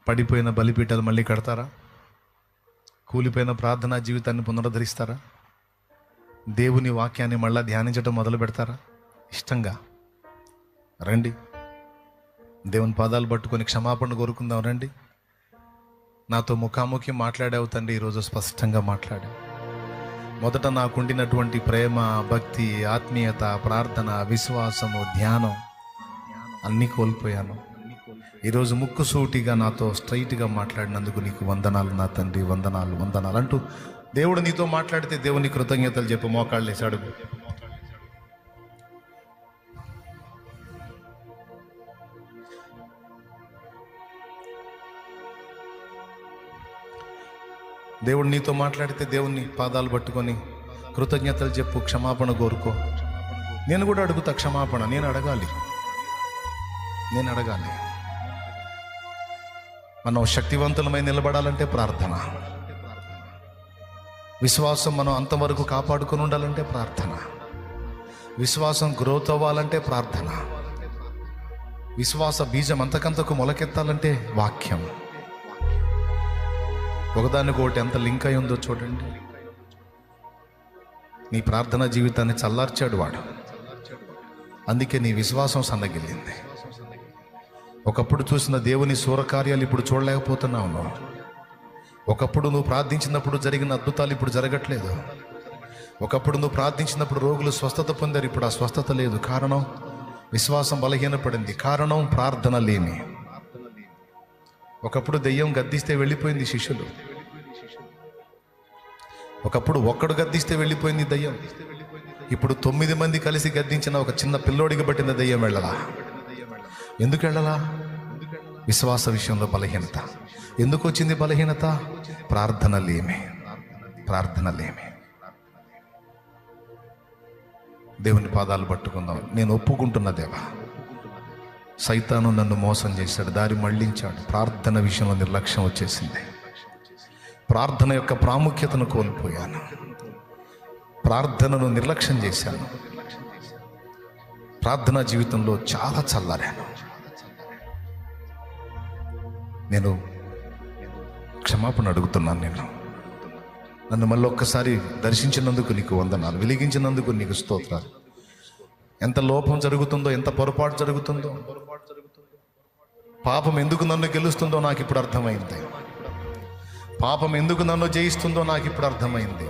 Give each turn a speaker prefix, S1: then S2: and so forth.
S1: పడిపోయిన బలిపీఠాలు మళ్ళీ కడతారా? కూలిపోయిన ప్రార్థనా జీవితాన్ని పునరుద్ధరిస్తారా? దేవుని వాక్యాన్ని మళ్ళీ ధ్యానించడం మొదలు పెడతారా? ఇష్టంగా రండి, దేవుని పాదాలు పట్టుకొని క్షమాపణ కోరుకుందాం. రండి, నాతో ముఖాముఖి మాట్లాడావు తండ్రి. ఈరోజు స్పష్టంగా మాట్లాడావు. మొదట నాకుండినటువంటి ప్రేమ, భక్తి, ఆత్మీయత, ప్రార్థన, విశ్వాసము, ధ్యానం అన్నీ కోల్పోయాను. ఈరోజు ముక్కుసూటిగా నాతో స్ట్రైట్గా మాట్లాడినందుకు నీకు వందనాలు నా తండ్రి, వందనాలు వందనాలు అంటూ దేవుడు నీతో మాట్లాడితే దేవుని కృతజ్ఞతలు చెప్పు. మోకాళ్ళు వేసి అడుగు. దేవుడు నీతో మాట్లాడితే దేవుని పాదాలు పట్టుకొని కృతజ్ఞతలు చెప్పు, క్షమాపణ కోరుకో. నేను కూడా అడుగుతా క్షమాపణ. నేను అడగాలి. మనం శక్తివంతులమై నిలబడాలంటే ప్రార్థన. విశ్వాసం మనం అంతవరకు కాపాడుకొని ఉండాలంటే ప్రార్థన. విశ్వాసం గ్రోత్ అవ్వాలంటే ప్రార్థన. విశ్వాస బీజం అంతకంతకు మొలకెత్తాలంటే వాక్యం. ఒకదానికొకటి ఎంత లింక్ అయి ఉందో చూడండి. నీ ప్రార్థనా జీవితాన్ని చల్లార్చాడు వాడు. అందుకే నీ విశ్వాసం సన్నగిల్లింది. ఒకప్పుడు చూసిన దేవుని సూరకార్యాలు ఇప్పుడు చూడలేకపోతున్నావు నువ్వు. ఒకప్పుడు నువ్వు ప్రార్థించినప్పుడు జరిగిన అద్భుతాలు ఇప్పుడు జరగట్లేదు. ఒకప్పుడు నువ్వు ప్రార్థించినప్పుడు రోగులు స్వస్థత పొందారు, ఇప్పుడు ఆ స్వస్థత లేదు. కారణం విశ్వాసం బలహీనపడింది. కారణం ప్రార్థన లేమి. ఒకప్పుడు దెయ్యం గద్దిస్తే వెళ్ళిపోయింది శిష్యులు. ఒకప్పుడు ఒక్కడు గద్దిస్తే వెళ్ళిపోయింది దెయ్యం. ఇప్పుడు 9 మంది కలిసి గద్దించిన ఒక చిన్న పిల్లోడికి పట్టిన దెయ్యం వెళ్ళలా. ఎందుకు వెళ్ళలా? విశ్వాస విషయంలో బలహీనత. ఎందుకు వచ్చింది బలహీనత? ప్రార్థన లేమి. దేవుని పాదాలు పట్టుకుందాం. నేను ఒప్పుకుంటున్న దేవా, సైతాను నన్ను మోసం చేశాడు, దారి మళ్లించాడు. ప్రార్థన విషయంలో నిర్లక్ష్యం వచ్చేసింది. ప్రార్థన యొక్క ప్రాముఖ్యతను కోల్పోయాను. ప్రార్థనను నిర్లక్ష్యం చేశాను. ప్రార్థనా జీవితంలో చాలా చల్లారాను. నేను క్షమాపణ అడుగుతున్నాను. నన్ను మళ్ళీ ఒక్కసారి దర్శించినందుకు నీకు వందనాలు, వెలిగించినందుకు నీకు స్తోత్రాలు. ఎంత లోపం జరుగుతుందో, ఎంత పొరపాటు జరుగుతుందో, పాపం ఎందుకు నన్ను గెలుస్తుందో నాకు ఇప్పుడు అర్థమైంది. పాపం ఎందుకు నన్ను జయిస్తుందో నాకు ఇప్పుడు అర్థమైంది.